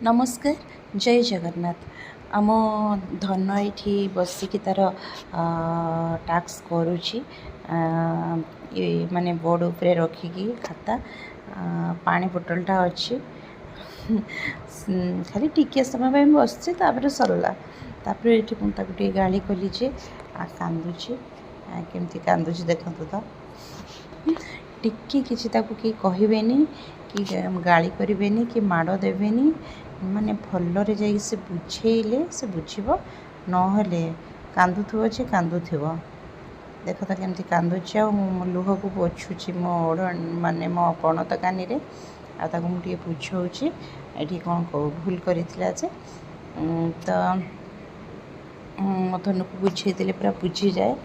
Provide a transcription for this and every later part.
नमस्कार जय जगन्नाथ आम धन ये बसिकी तार टास्क करुच्ची माने बोर्ड उपरे रखिकी खाता पानी बोतलटा अच्छी खाली टिके समय बस सरला ये गाली कली जे कांदुची केमती कांदुची देखते तो टिके किसी कि कहबेनी कि गाली करेनि कि माड़ देवेनि माने भलरे जाई से बुझेले से बुझीब नहले कांदुथुव जे कांदुथिव देख तो केमती कांदुची आ लुह को पोछुची मो माने मो पणत कानी रे आ मुझे बुझाऊँगी ये कौन भूल कर तो धनु को बुझे पूरा बुझी जाए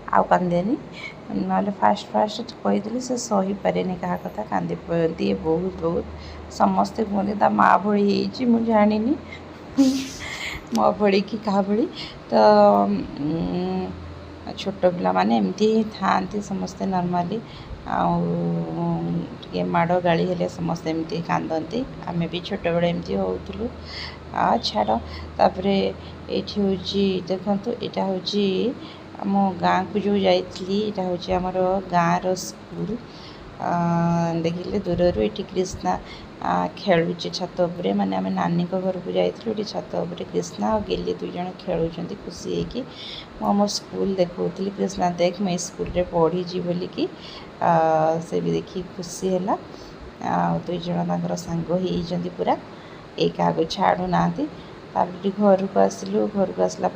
आउ कांदेनी ना फास्ट फास्ट कहीदेली से सही पारे क्या कथा कांदी दिए बहुत बहुत समस्ते कहते ता माँ भली मुझे जानी मो भली कि क्या भली तो छोट पिला माने एमती ही था समस्ते नॉर्मली आगे माड़ गाड़ी हेले समस्ते एमती कांदती आम भी छोट बड़े एमती होलु छाड़ तापर ये देखु यहाँ हूँ आम गाँ को जो जाइली यहाँ हूँ आमर गाँव स्कूल देखिले दूर ये कृष्णा खेलुचे छत उपरे माने आम नानी घर को जाइलु छत उपरे कृष्णा और गेली दुई जन खेलुंट खुशी होगी मो स्कूल देखी कृष्णा देख मैं स्कूल रे पढ़ी बोलिकी से भी देखी खुशी है दुई जन सांग होती पूरा एक क्या छाड़ू ना घर को आसलु घर को आसला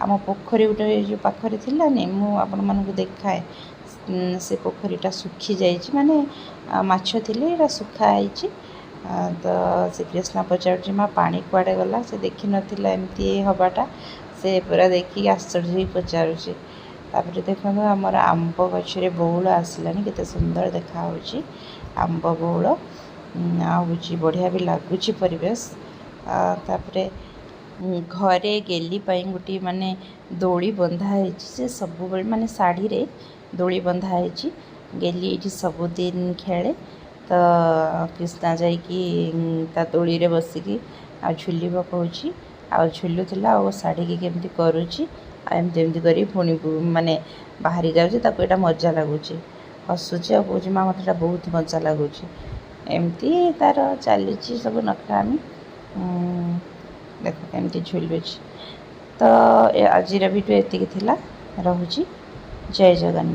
आम पोखरी गोटे जो पाखे थी मुझे देखाए से पोखरीटा सुखी जाइए माने माछ थे सुखाई तो से कृष्णा पचार माँ पानी कुआड़े गला से देखी नाला एमती हवाटा से पूरा देखिए आश्चर्य पचारुचे तापर देखो आमर आंब गचरे बौल आसलानी केते सुंदर देखा आंब बौल आउची बढ़िया भी लगुच परिवेश तापरे घरे गेली गोटे माने दोली बंधाई से सब माने शाढ़ी रे दोली बंधाई गेली ये सबुदिन खेले तो कृष्णा जा दोली रे बसिकी आ झुल पकाऊँगी आ झुलुला आ शाढ़ी की केमती करुच्ची एमती कर पुणी माने बाहरी जाऊँगी मजा लगुच हसुची आ कौच माँ मत बहुत मजा लगुच एमती तार चली सब नखरामी देख एमती झुलुच तो आज वीडियो एतिक थिला रहुची जय जगन्नाथ।